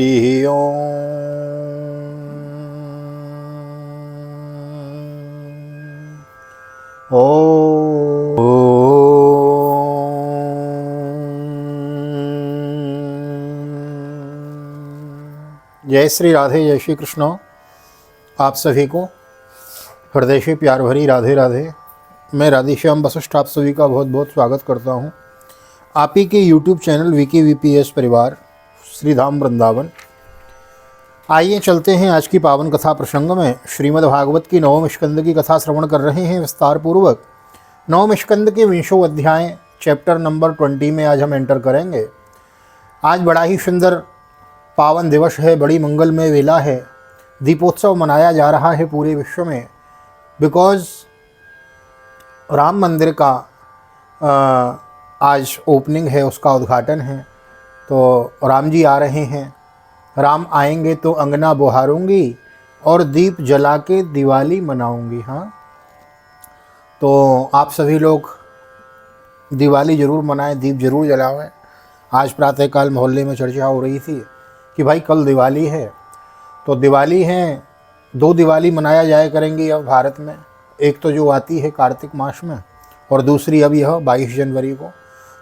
हरि ओम। जय श्री राधे, जय श्री कृष्ण। आप सभी को हृदय से प्यार भरी राधे राधे। मैं राधेश्याम वशिष्ठ आप सभी का बहुत बहुत स्वागत करता हूं आप ही के यूट्यूब चैनल वीके वीपीएस परिवार श्री धाम वृंदावन। आइए चलते हैं आज की पावन कथा प्रसंग में। श्रीमद् भागवत की नवम स्कंद की कथा श्रवण कर रहे हैं विस्तार पूर्वक। नवम स्कंद के 20वें अध्याय चैप्टर नंबर 20 में आज हम एंटर करेंगे। आज बड़ा ही सुंदर पावन दिवस है, बड़ी मंगलमय वेला है। दीपोत्सव मनाया जा रहा है पूरे विश्व में, बिकॉज राम मंदिर का आज ओपनिंग है, उसका उद्घाटन है। तो राम जी आ रहे हैं। राम आएंगे तो अंगना बहारूंगी और दीप जला के दिवाली मनाऊंगी। हाँ, तो आप सभी लोग दिवाली ज़रूर मनाएं, दीप ज़रूर जलाएं। आज प्रातःकाल मोहल्ले में चर्चा हो रही थी कि भाई कल दिवाली है। तो दिवाली है, 2 दिवाली मनाया जाया करेंगी अब भारत में। एक तो जो आती है कार्तिक मास में, और दूसरी अब यह 22 जनवरी को।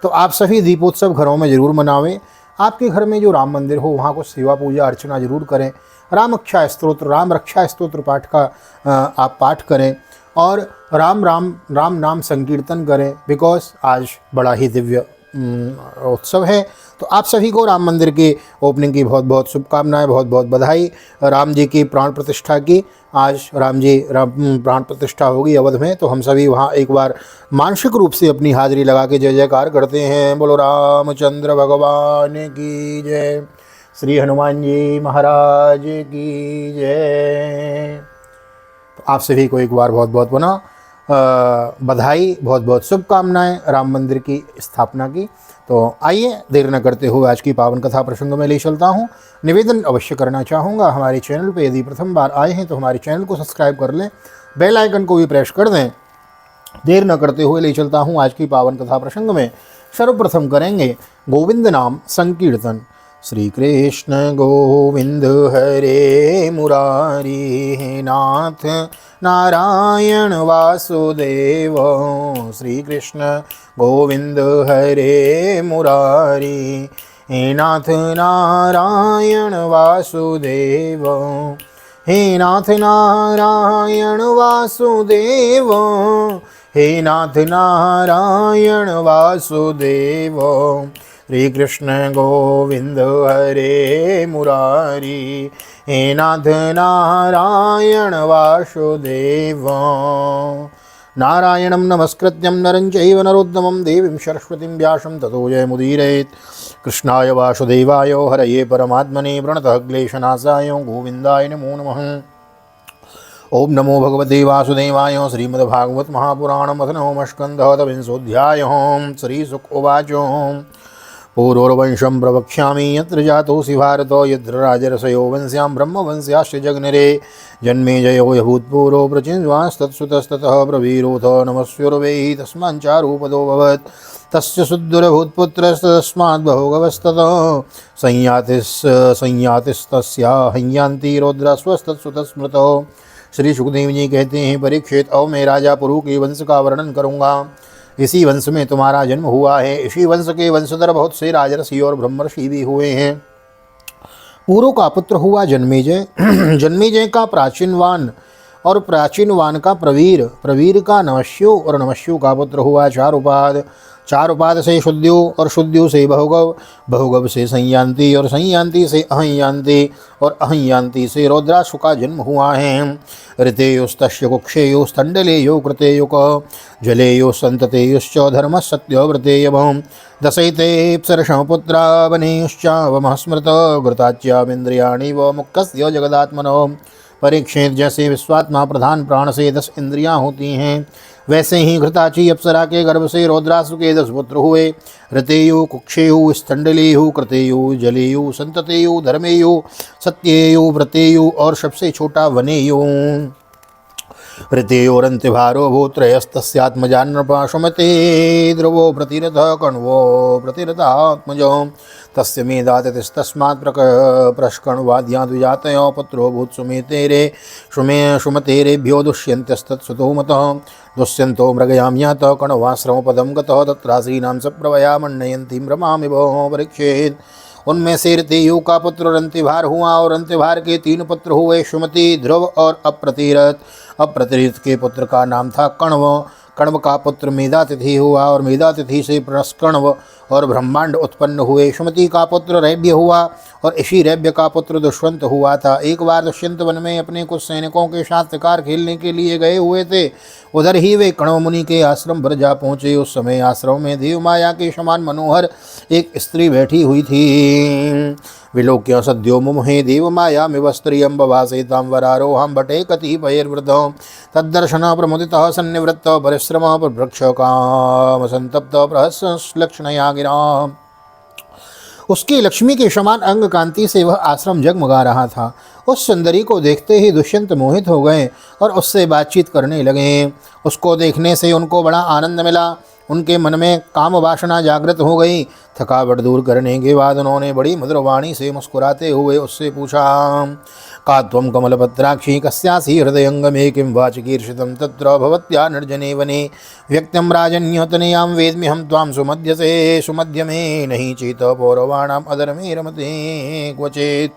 तो आप सभी दीपोत्सव घरों में ज़रूर मनावें। आपके घर में जो राम मंदिर हो वहाँ को सेवा पूजा अर्चना ज़रूर करें। राम रक्षा स्तोत्र पाठ का आप पाठ करें और राम नाम संकीर्तन करें, बिकॉज आज बड़ा ही दिव्य उत्सव है। तो आप सभी को राम मंदिर के ओपनिंग की बहुत बहुत शुभकामनाएं, बहुत बहुत बधाई। राम जी की प्राण प्रतिष्ठा की आज राम प्राण प्रतिष्ठा होगी अवध में। तो हम सभी वहाँ एक बार मानसिक रूप से अपनी हाजिरी लगा के जय जयकार करते हैं। बोलो रामचंद्र भगवान की जय, श्री हनुमान जी महाराज की जय। तो आप सभी को एक बार बहुत बहुत पुनः बधाई, बहुत बहुत शुभकामनाएं राम मंदिर की स्थापना की। तो आइए देर न करते हुए आज की पावन कथा प्रसंग में ले चलता हूँ। निवेदन अवश्य करना चाहूँगा, हमारे चैनल पे यदि प्रथम बार आए हैं तो हमारे चैनल को सब्सक्राइब कर लें, बेल आइकन को भी प्रेस कर दें। देर न करते हुए ले चलता हूँ आज की पावन कथा प्रसंग में। सर्वप्रथम करेंगे गोविंद नाम संकीर्तन। श्री कृष्ण गोविंद हरे मुरारी, हे नाथ नारायण वासुदेव। श्री कृष्ण गोविंद हरे मुरारी, हे नाथ नारायण वासुदेव। हे नाथ नारायण वासुदेव, हे नाथ नारायण वासुदेव। श्री कृष्ण गोविंद हरे मुरारी, हे नाथ नारायण वासुदेव। नारायणं नमस्कृत्यं नरं चैव नरोत्तमं देवीं सरस्वतीं व्यासं ततो जयमुदीरयेत्। कृष्णाय वासुदेवाय हरये परमात्मने प्रणतः क्लेशनाशाय गोविन्दाय नमो नमः। ओम नमो भगवते वासुदेवाय। श्रीमद्भागवत महापुराणमथ नवम स्कन्धः तविंशोऽध्यायः। श्रीशुक उवाच पूर्ववंशं प्रवक्ष्यामि यत्र जातोऽसि भारत, यत्र राजर्षयो वंश्यां ब्रह्मवंश्याश्च जग्निरे। जन्मेजयो भूत्पूर्वो प्रचिन्वास्तत्सुतस्ततः प्रवीरोऽथ नमस्युर्वै तस्माच्चारूपदो भवत्। तस्य सुदुर्भूत्पुत्रस्तस्माद् बहुगवस्ततः संयातिस्तस्या हंयान्ति रौद्रास्वस्तत्सुतस्मृतौ। श्री सुखदेव जी कहते हैं, परीक्षित, अब मैं राजा पुरु के वंश का वर्णन करूँगा। इसी वंश में तुम्हारा जन्म हुआ है। इसी वंश के वंशधर बहुत से राजर्षि और ब्रह्मर्षि भी हुए हैं। पूर्व का पुत्र हुआ जन्मेजय, जन्मेजय का प्राचीनवान और प्राचीनवान का प्रवीर, प्रवीर का नमस्यु और नमस्यु का पुत्र हुआ चारुपाद। चारुपाद से शुद्यु और शुद्यु से बहुगव, बहुगव से संयान्ति और संयान्ति से अहंयान्ति और अहंयान्ति से रौद्रासु का जन्म हुआ है। ऋतेयुस्तस्य कुक्षेयुस्तण्डलेयो कृतेयुक जलेयो सन्ततेयुश्च धर्मः सत्यव्रतेयभं। दशैतेऽप्सरसः पुत्रा वनेयुश्चावमः स्मृत घृताच्यामिन्द्रियाणि व मुक्तस्य जगदात्मनो। परीक्षित, जैसे विश्वात्मा प्रधान प्राण से 10 इंद्रियां होती हैं, वैसे ही घृताची अप्सरा के गर्भ से रौद्रासु के 10 पुत्र हुए। ऋतेयु, कुक्षेयु, स्तंडलेयु, कृतेयु, जलेयु, संततेयु, धर्मेयु, सत्येयु, व्रतेयु और सबसे छोटा वनेयु। ऋतेयोरन्त्यभारो भूत्रयस्तस्यात्मजान्नृपा सुमते ध्रुवो प्रतिरथः कण्वो प्रतिरथात्मजो तस्य मेधातिस्तस्मात् प्रष्कण्वाद्या द्विजातयो पुत्रो भूत् सुमतेरेभ्यो दुष्यन्त्यस्तत्सुतो मतः दुष्यन्तो मृगयां यातः कण्वाश्रमपदं गतः तत्रासीनां सप्रवया मण्डयन्तीं रमामिव परीक्षेत्। उनमें से ऋतेयु का पुत्र रंतिभार हुआ और रंतिभार के 3 पुत्र हुए, सुमति, ध्रुव और अप्रतिरथ। अप्रतिरथ के पुत्र का नाम था कण्व। कण्व का पुत्र मेधातिथि हुआ और मेधातिथि से प्रस्कण्व और ब्रह्मांड उत्पन्न हुए। सुमति का पुत्र रैब्य हुआ और इसी रैब्य का पुत्र दुष्यंत हुआ था। एक बार दुष्यंत वन में अपने कुछ सैनिकों के साथ शिकार खेलने के लिए गए हुए थे। उधर ही वे कण्व मुनि के आश्रम पर जा पहुँचे। उस समय आश्रम में देवमाया के समान मनोहर एक स्त्री बैठी हुई थी। विलोक्य सद्यो मुमुहे देवमायामिव स्त्रियं बभासे तां वरारोहां भटे कतिपयैर्वृद्धं तद्दर्शनं प्रमुदितः सन्निवृत्तः परिश्रमः प्रभृक्ष कामसंतप्तः प्रहस्यश्लक्ष्णया गिरा। उसकी लक्ष्मी के समान अंग कांति से वह आश्रम जगमगा रहा था। उस सुंदरी को देखते ही दुष्यंत मोहित हो गए और उससे बातचीत करने लगे। उसको देखने से उनको बड़ा आनंद मिला। उनके मन में काम वासना जागृत हो गई। थकावट दूर करने के बाद उन्होंने बड़ी मधुरवाणी से मुस्कुराते हुए उससे पूछा, का त्वं कमलपत्राक्षी कस्यासि हृदयंगमे किं वाचिकीर्षितं तत्र भवत्या निर्जने वने व्यक्तं राजन्यतनयां वेद्म्यहं त्वां सुमध्य में नहीं चेत पौरवाणाम अधर्मे रमते क्वचित्।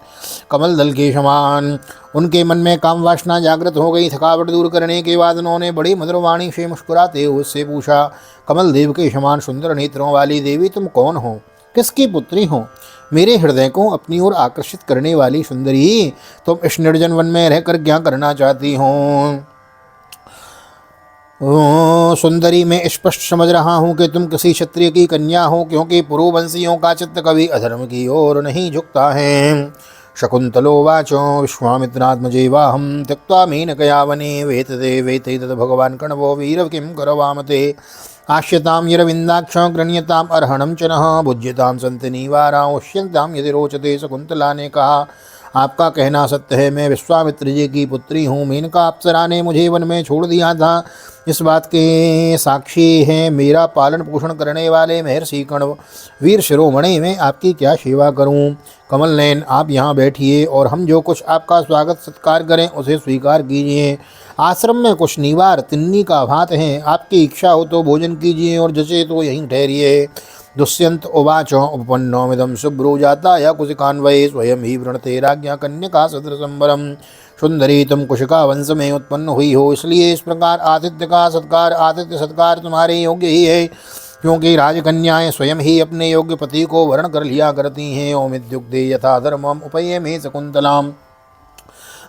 कमल दल के समान उनके मन में काम वासना जागृत हो गई। थकावट दूर करने के बाद उन्होंने बड़ी मधुरवाणी से मुस्कुराते हुए उससे पूछा, कमल देव के समान सुंदर नेत्रों वाली देवी तुम कौन हो, किसकी पुत्री हो? मेरे हृदय को अपनी ओर आकर्षित करने वाली सुंदरी, तुम इस निर्जन वन में रहकर क्या करना चाहती हो? सुंदरी, मैं स्पष्ट समझ रहा हूँ कि तुम किसी क्षत्रिय की कन्या हो, क्योंकि पुरुवंशियों का चित्त कभी अधर्म की ओर नहीं झुकता है। शकुन्तलोवाच विश्वामित्रात्मजेवाहं त्यक्त्वा मेनकया वने वेतते तत् भगवान् कण्वो वीर किं करवामते आश्यतां यरविन्दाक्ष गृह्यताम् अर्हणं च नः भुज्यतां सन्ति निवारा उष्यन्तां यदि रोचते। शकुन्तला ने कहा, आपका कहना सत्य है। मैं विश्वामित्र जी की पुत्री हूँ। मेनका अप्सरा ने मुझे वन में छोड़ दिया था। इस बात के साक्षी हैं मेरा पालन पोषण करने वाले महर्षि कण्व। वीर शिरोमणि, मैं आपकी क्या सेवा करूँ? कमल नयन, आप यहाँ बैठिए और हम जो कुछ आपका स्वागत सत्कार करें उसे स्वीकार कीजिए। आश्रम में कुछ निवार तिन्नी का भात है। आपकी इच्छा हो तो भोजन कीजिए और जचे तो यहीं ठहरिए। दुष्यंत उवाच उपपन्नोमिदं शुभ्रो जाता या कुशिकान्वये स्वयं ही वृणते राज्ञा कन्यका सदृशंबरम। सुंदरी, तुम कुशिका वंश में उत्पन्न हुई हो, इसलिए इस प्रकार आतिथ्य सत्कार तुम्हारे योग्य ही है, क्योंकि राजकन्याएं स्वयं ही अपने योग्य पति को वर्ण कर लिया करती हैं। ओमिद्युक्ते यथा धर्मम उपये में शकुन्तलाम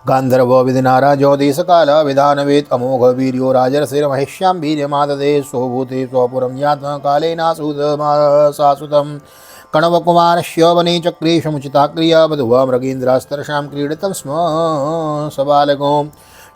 गांधर्व विधिना राजो देश काल विधानवेद अमोघ वीर्यो राजर्षिर महिष्यां वीर्यमाददे स्वभूते स्वपुरं यातः कालेनासुतम कण्वकुमारस्य वने चक्रे समुचिता क्रिया वधुवा मृगेन्द्रास्तरसां क्रीडितं स्म सबालको।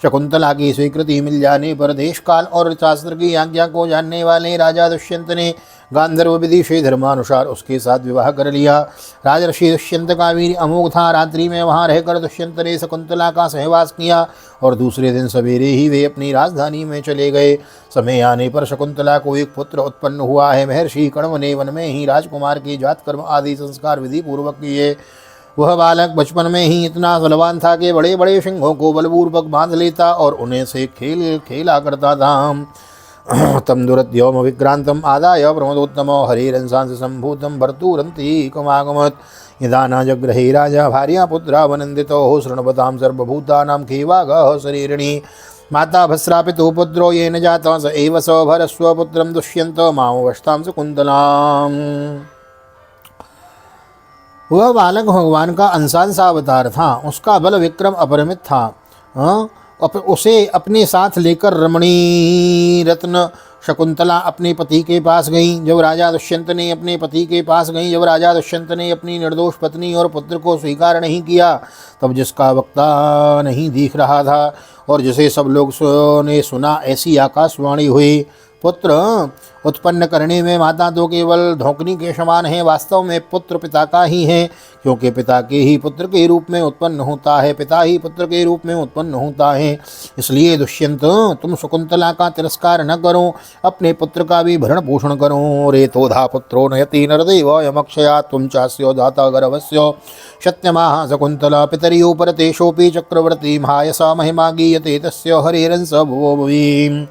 शकुंतला की स्वीकृति मिल जाने पर देश काल और शास्त्र की आज्ञा को जानने वाले राजा दुष्यंत ने गांधर्व विधि से धर्मानुसार उसके साथ विवाह कर लिया। राजर्षि दुष्यंत का वीर अमोघ था। रात्रि में वहां रहकर दुष्यंत ने शकुंतला का सहवास किया और दूसरे दिन सवेरे ही वे अपनी राजधानी में चले गए। समय आने पर शकुंतला को एक पुत्र उत्पन्न हुआ है। महर्षि कण्व ने वन में ही राजकुमार की जात कर्म आदि संस्कार विधि पूर्वक किए। वह बालक बचपन में ही इतना बलवान था कि बड़े बड़े सिंहों को बलपूर्वक बांध लेता और उन्हें से खेला करता था। तम दुरद्योम विक्रांतम आदाय प्रमदोत्तम हरिरंसांस संभूतम भर्तुरंती कमागमत यदा न जग्रहे राजा भार्या पुत्रा वनंदितो शृण्वतां सर्वभूतानां खेवागः शरीरिणी माता भस्रापितो पुत्रो येन जातः स एव स भरस्व पुत्रं दुष्यन्त मामवष्टां शकुन्तलाम्। वह बालक भगवान का अंशांश अवतार था। उसका बल विक्रम अपरिमित था। उसे अपने साथ लेकर रमणी रत्न शकुंतला अपने पति के पास गई। जब राजा दुष्यंत ने अपनी निर्दोष पत्नी और पुत्र को स्वीकार नहीं किया, तब जिसका वक्ता नहीं दिख रहा था और जिसे सब लोग ने सुना, ऐसी आकाशवाणी हुई, पुत्र उत्पन्न करने में माता तो केवल धोकनी के समान है, वास्तव में पुत्र पिता का ही है, क्योंकि पिता के ही पुत्र के रूप में उत्पन्न होता है, पिता ही पुत्र के रूप में उत्पन्न होता है। इसलिए दुष्यंत, तुम शकुंतला का तिरस्कार न करो, अपने पुत्र का भी भरण पोषण करो। रेतोधा पुत्रो नयति नरदेव यमक्षया तुम चास्यो दाता गर्भस्य सत्यमाह शकुंतला पितरियो परतेशोपि चक्रवर्ती महायसा महिमा गीयते तस्य हरिरंस भुवो भुवि।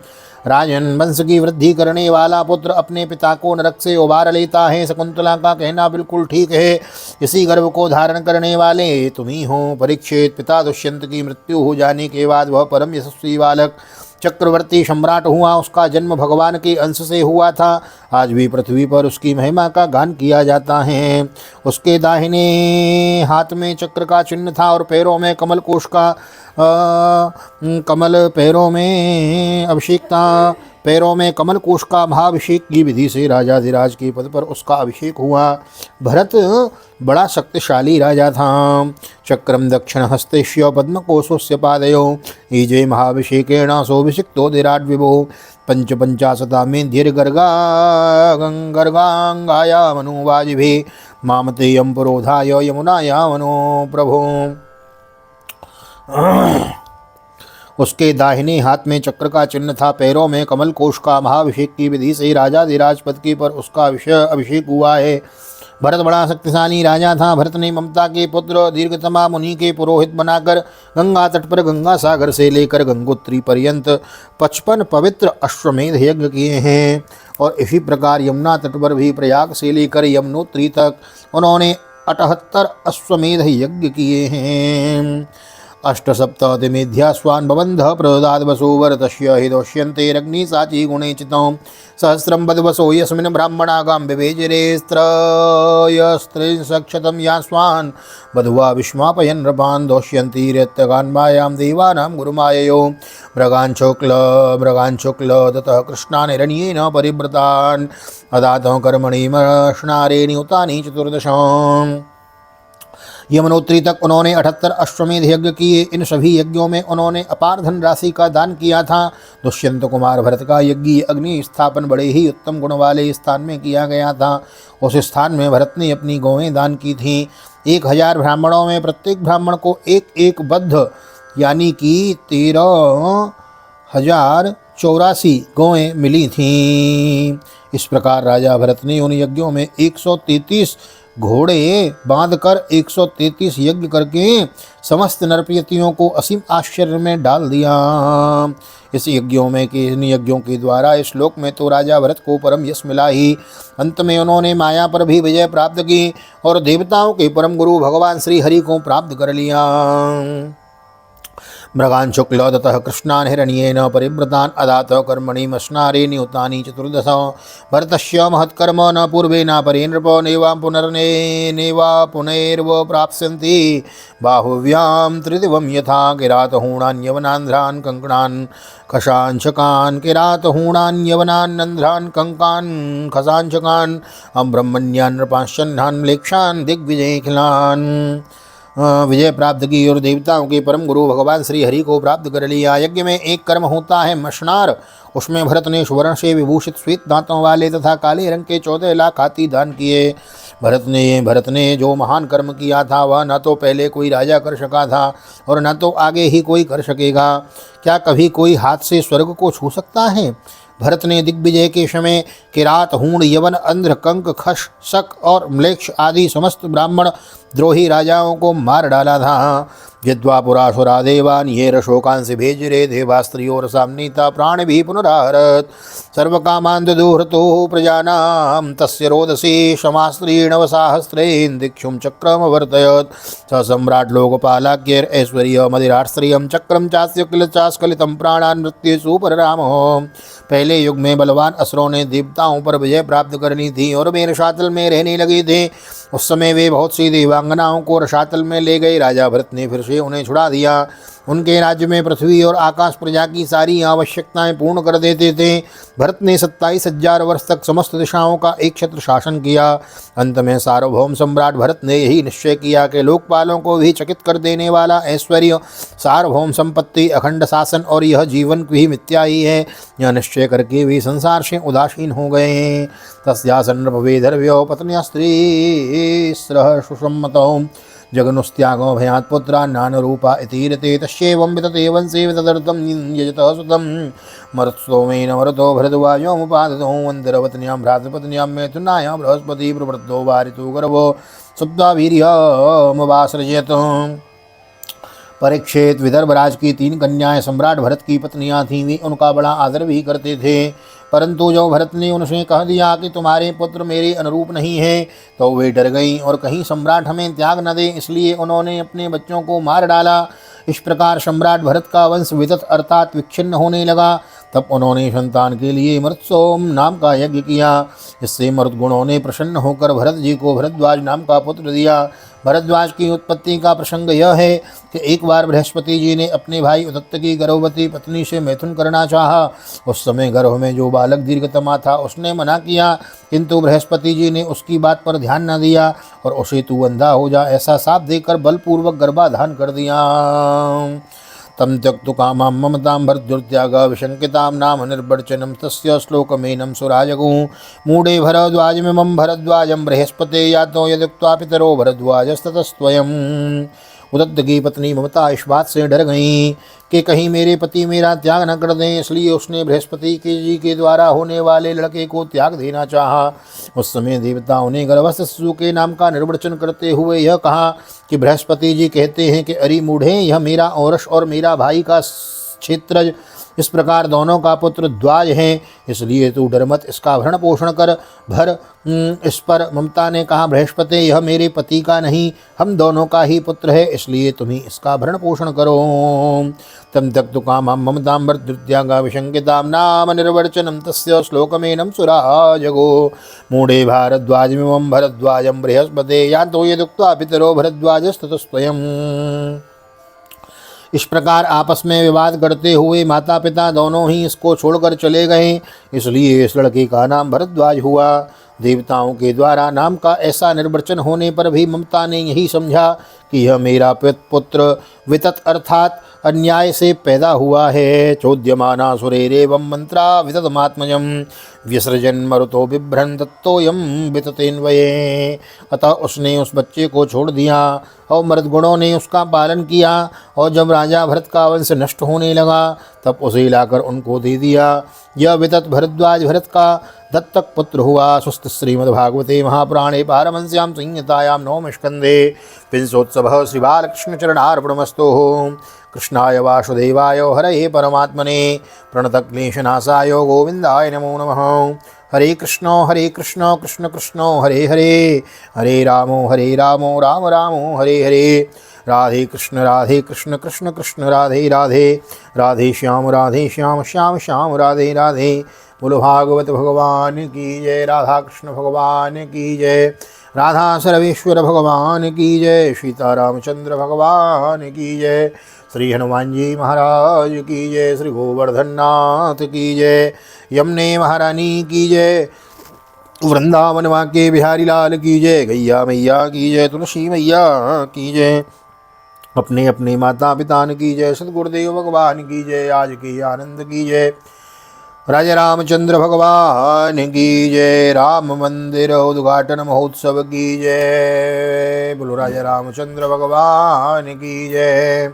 राजन, वंश की वृद्धि करने वाला पुत्र अपने पिता को नरक से उबार लेता है। शकुंतला का कहना बिल्कुल ठीक है। इसी गर्भ को धारण करने वाले तुम ही हो। परीक्षित, पिता दुष्यंत की मृत्यु हो जाने के बाद वह परम यशस्वी बालक चक्रवर्ती सम्राट हुआ। उसका जन्म भगवान के अंश से हुआ था। आज भी पृथ्वी पर उसकी महिमा का गान किया जाता है। उसके दाहिने हाथ में चक्र का चिन्ह था और पैरों में पैरों में कमल कोश का महाभिषेक की विधि से राजाधिराज के पद पर उसका अभिषेक हुआ। भरत बड़ा शक्तिशाली राजा था। चक्रम दक्षिण हस्तेश्य पद्म कोशोस्य पादयो ईजे महाभिषेकेण सोभिषिक्तो दिराट विभो पंचाशता में धीर गर्गांगाया मनुवाजिभे मामते यम पुरोधाय यमुनाया मनो प्रभो। उसके दाहिने हाथ में चक्र का चिन्ह था, पैरों में कमल कोश का महाभिषेक की विधि से राजाधिराज पद की पर उसका अभिषेक हुआ है। भरत बड़ा शक्तिशाली राजा था। भरत ने ममता के पुत्र दीर्घतमा मुनि के पुरोहित बनाकर गंगा तट पर गंगा सागर से लेकर गंगोत्री पर्यंत 55 पवित्र अश्वमेध यज्ञ किए हैं। और इसी प्रकार यमुना तट पर भी प्रयाग से लेकर यमुनोत्री तक उन्होंने 78 अश्वमेध यज्ञ किए हैं। अष्टसप्ततिमेध्यास्वान् बबन्ध प्रदाद वसुवर तस्य हि दोष्यन्तेरग्नि साची गुणे चितं सहस्रं वधवसो यस्मिन् ब्राह्मणागां विवेजिरे स्त्रयस्त्रिंशक्षतं यास्वान् वधुवा विस्मापयन् नृपान् दोष्यन्ति रेत्यगान्मायां देवानां गुरुमाययो मृगान् शुक्ल ततः कृष्णान् हिरण्येन परिव्रतान् अदातः कर्मणि मश्नारे नियुतानि चतुर्दशम्। यमुनोत्री तक उन्होंने 78 अश्वमेध यज्ञ किए। इन सभी यज्ञों में उन्होंने अपार धनराशि का दान किया था। दुष्यंत कुमार भरत का यज्ञ अग्नि स्थापन बड़े ही उत्तम गुण वाले स्थान में किया गया था। उस स्थान में भरत ने अपनी गौएं दान की थीं। 1000 ब्राह्मणों में प्रत्येक ब्राह्मण को एक एक बद्ध यानी कि 13,084 गौएं मिली थीं। इस प्रकार राजा भरत ने उन यज्ञों में 133 घोड़े बांधकर 133 यज्ञ करके समस्त नरपतियों को असीम आश्चर्य में डाल दिया। इन यज्ञों के द्वारा इस श्लोक में तो राजा भरत को परम यश मिला ही, अंत में उन्होंने माया पर भी विजय प्राप्त की और देवताओं के परम गुरु भगवान श्री हरि को प्राप्त कर लिया। मृगान् शुक्ल ततः कृष्णान् हिरण्येन परिव्रतान् अदात कर्मणि मश्नारे नियुतानि चतुर्दश। भरतस्य महत्कर्म न पूर्वेण परे नृप नेवा पुनैर्व प्राप्स्यन्ति बाहुव्यां त्रिदिवं यथा किरातहूणान् यवनान्ध्रान् कंकणान् खशांशकान् किरातहूणान् यवनान् नन्ध्रान् कंकान् खशांशकान् ब्रह्मण्यान् नृपांश्चन्नान् म्लेक्षान् दिग्विजयखिलान्। विजय प्राप्त की और देवताओं के परम गुरु भगवान श्री हरि को प्राप्त कर लिया। यज्ञ में एक कर्म होता है मशनार, उसमें भरत ने सुवर्ण से विभूषित श्वेत दांतों वाले तथा काले रंग के 14 लाख हाथी दान किए। भरत ने जो महान कर्म किया था वह न तो पहले कोई राजा कर सका था और न तो आगे ही कोई कर सकेगा। क्या कभी कोई हाथ से स्वर्ग को छू सकता है? भरत ने दिग्विजय के समय किरात, हूण, यवन, अंध्र, कंक, खश, शक और म्लेक्ष आदि समस्त ब्राह्मण द्रोही राजाओं को मार डाला था। जिद्वा पुरासुरा देवान ये रशोकांसि भेजिरे देवास्त्रियोर सामनीता प्राण भी पुनराहरत सर्वकामांत दुहृतो प्रजानां तस्य रोदसी क्षमास्त्रीण वसाहस्रेण दिक्षुम चक्रम वर्तयत स सम्राट लोकपालाज्ञर ऐश्वर्य मदिराश्रियम चक्रम चास्य किल चास्कलितम प्राणान् मृत्युषु पररामो। पहले युग में बलवान असुरों ने देवताओं पर विजय प्राप्त करनी थी और मेरशातल में रहने लगे थे। उस समय वे बहुत सी देवांगनाओं को रसातल में ले गए। राजा भरत ने फिर से उन्हें छुड़ा दिया। उनके राज्य में पृथ्वी और आकाश प्रजा की सारी आवश्यकताएं पूर्ण कर देते थे। भरत ने 27,000 वर्ष तक समस्त दिशाओं का एक छत्र शासन किया। अंत में सार्वभौम सम्राट भरत ने यही निश्चय किया कि लोकपालों को भी चकित कर देने वाला ऐश्वर्य, सार्वभौम संपत्ति, अखंड शासन और यह जीवन भी मिथ्या ही है। यह निश्चय करके वे संसार से उदासीन हो गए। तस्यासन्नभवेधर्व्यो पत्न्या स्त्रीस्रः सुसम्मतौ जगनुस्त्यागो भयात् पुत्रा नानरूपा इतीरते तस्यैवं वितते वंशे वितदर्थं यजतः सुतं मरुत्सोमेन मरुतो भरद्वाजोमुपादतो वन्दिरवत्न्यां भ्रातृपत्न्यां मैथुनायां बृहस्पति प्रवृत्तो वारितो गर्भो सप्तावीर्यमवासृजयत्। परीक्षित विदर्भराज की 3 कन्याएं सम्राट भरत की पत्नियां थीं। वे उनका बड़ा आदर भी करते थे, परंतु जब भरत ने उनसे कह दिया कि तुम्हारे पुत्र मेरे अनुरूप नहीं है, तो वे डर गईं और कहीं सम्राट हमें त्याग न दे, इसलिए उन्होंने अपने बच्चों को मार डाला। इस प्रकार सम्राट भरत का वंश वितत अर्थात विच्छिन्न होने लगा। तब उन्होंने संतान के लिए मरुत्सोम नाम का यज्ञ किया। इससे मरुद्गुणों ने प्रसन्न होकर भरत जी को भरद्वाज नाम का पुत्र दिया। भरद्वाज की उत्पत्ति का प्रसंग यह है कि एक बार बृहस्पति जी ने अपने भाई उदत्त की गर्भवती पत्नी से मैथुन करना चाहा। उस समय गर्भ में जो बालक दीर्घतमा था उसने मना किया, किंतु बृहस्पति जी ने उसकी बात पर ध्यान न दिया और उसे तू अंधा हो जा ऐसा शाप देकर बलपूर्वक गर्भाधान कर दिया। तम त्यक्तु कामां ममतां भरद्युर्त्याग विशंकितां नाम निर्वर्चनं तस्य श्लोकमेनं सुराजगु मूढे भरद्वाजमिमं भरद्वाजं बृहस्पते यातो यदुक्त्वा पितरो भरद्वाजस्ततस्त्वयम्। उदत्त की पत्नी ममता इस बात से डर गईं कि कहीं मेरे पति मेरा त्याग न कर दें, इसलिए उसने बृहस्पति जी के द्वारा होने वाले लड़के को त्याग देना चाहा। उस समय देवताओं ने गर्भस्थ शिशु के नाम का निर्वचन करते हुए यह कहा कि बृहस्पति जी कहते हैं कि अरि मूढ़े, यह मेरा औरस और मेरा भाई का क्षेत्रज, इस प्रकार दोनों का पुत्र द्वाज है, इसलिए तू डर मत, इसका भरण पोषण कर। भर इस पर ममता ने कहा, बृहस्पति यह मेरे पति का नहीं, हम दोनों का ही पुत्र है, इसलिए तुम ही इसका भरण पोषण करो। तम त्यक्तु कामां ममतां भरद्युर्त्यागा विशंकितां नाम निर्वर्चनं तस्य श्लोकमेनं सुराजगो मूढे भारद्वाजमिमं भरद्वाजं बृहस्पते यातो यदुक्त्वा पितरो भरद्वाजस्ततस्त्वयम्। इस प्रकार आपस में विवाद करते हुए माता पिता दोनों ही इसको छोड़कर चले गए, इसलिए इस लड़के का नाम भरद्वाज हुआ। देवताओं के द्वारा नाम का ऐसा निर्वचन होने पर भी ममता ने यही समझा कि यह मेरा पुत्र वितत अर्थात अन्याय से पैदा हुआ है। चोद्यमाना सुरेरेवं मंत्रा विततमात्मजं विसर्जन मरुतो बिभ्रन तत्तोयम विततेन्वये। अतः उसने उस बच्चे को छोड़ दिया और मर्दगुणों ने उसका पालन किया, और जब राजा भरत का वंश नष्ट होने लगा तब उसे लाकर उनको दे दिया। यह वितत भरद्वाज भरत का दत्तक पुत्र हुआ। सुस्त श्रीमद्भागवते महापुराणे पारमहंस्यां संहितायां नवम स्कंदे विंशोत्सवः श्री बालकृष्ण चरणार्पणमस्तु। कृष्णाय वासुदेवाय हरये परमात्मने प्रणतक्लेशनाशाय गोविंदाय नमो नमः। हरे कृष्ण कृष्ण कृष्ण हरे हरे, हरे रामो राम रामो हरे हरे। राधे कृष्ण कृष्ण कृष्ण राधे राधे, राधे श्याम श्याम श्याम राधे राधे। बोलो भागवत भगवान की जय, राधा कृष्ण भगवान की जय, राधा सर्वेश्वर भगवान की जय, सीतारामचंद्र भगवान की जय, श्री हनुमान जी महाराज की जय, श्री गोवर्धन नाथ की जय, यमुने महारानी की जय, वृंदावन वाके बिहारी लाल की जय, गैया मैया की जय, तुलसी मैया की जय, अपने अपने माता पिता की जय, सद्गुरुदेव भगवान की जय, आज की आनंद की जय, राजा रामचंद्र भगवान की जय, राम मंदिर उद्घाटन महोत्सव की जय, बोलो राजा रामचंद्र भगवान की जय,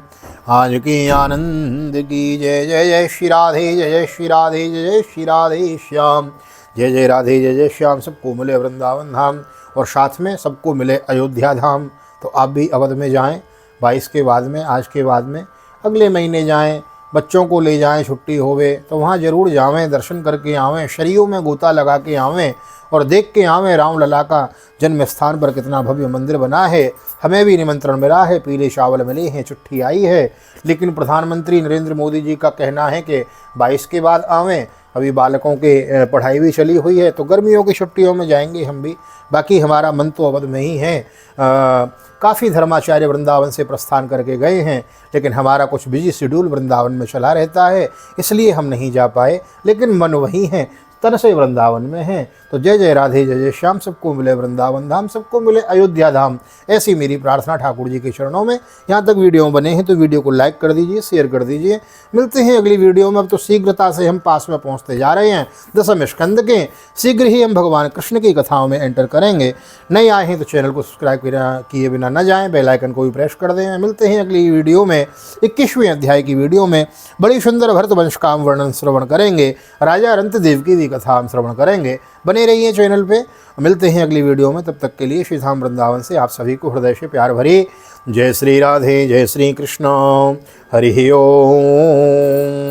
आज की आनंद की जय। जय जय श्री राधे, जय जय श्री राधे, जय जय श्री राधे श्याम, जय जय राधे जय जय श्याम। सबको मिले वृंदावन धाम और साथ में सबको मिले अयोध्या धाम। तो आप भी अवध में जाएं 22 के बाद में, आज के बाद में अगले महीने जाएं, बच्चों को ले जाएं, छुट्टी होवे तो वहाँ ज़रूर जावें, दर्शन करके आवें, शरीरों में गोता लगा के आवें और देख के आवें राम लला का जन्म स्थान पर कितना भव्य मंदिर बना है। हमें भी निमंत्रण मिला है, पीले चावल मिले हैं, चिट्ठी आई है, लेकिन प्रधानमंत्री नरेंद्र मोदी जी का कहना है कि 22 के बाद आवें अभी बालकों के पढ़ाई भी चली हुई है, तो गर्मियों की छुट्टियों में जाएंगे हम भी। बाकी हमारा मन तो अवध में ही है। काफ़ी धर्माचार्य वृंदावन से प्रस्थान करके गए हैं, लेकिन हमारा कुछ बिजी शेड्यूल वृंदावन में चला रहता है, इसलिए हम नहीं जा पाए। लेकिन मन वही है, तन से वृंदावन में है। तो जय जय राधे, जय जय श्याम, सबको मिले वृंदावन धाम, सबको मिले अयोध्या धाम, ऐसी मेरी प्रार्थना ठाकुर जी के चरणों में। यहाँ तक वीडियो बने हैं तो वीडियो को लाइक कर दीजिए, शेयर कर दीजिए। मिलते हैं अगली वीडियो में। अब तो शीघ्रता से हम पास में पहुँचते जा रहे हैं दशम स्कंद के। शीघ्र ही हम भगवान कृष्ण की कथाओं में एंटर करेंगे। नए आए हैं तो चैनल को सब्सक्राइब किए बिना न जाएँ, बेल आइकन को भी प्रेस कर दें। मिलते हैं अगली वीडियो में 21वें अध्याय की वीडियो में। बड़ी सुंदर भरतवंश का हम वर्णन श्रवण करेंगे, राजा अरंतदेव की भी कथा हम श्रवण करेंगे। बने रहिए चैनल पे। मिलते हैं अगली वीडियो में, तब तक के लिए श्री धाम वृंदावन से आप सभी को हृदय से प्यार भरी जय श्री राधे, जय श्री कृष्ण, हरि ओम।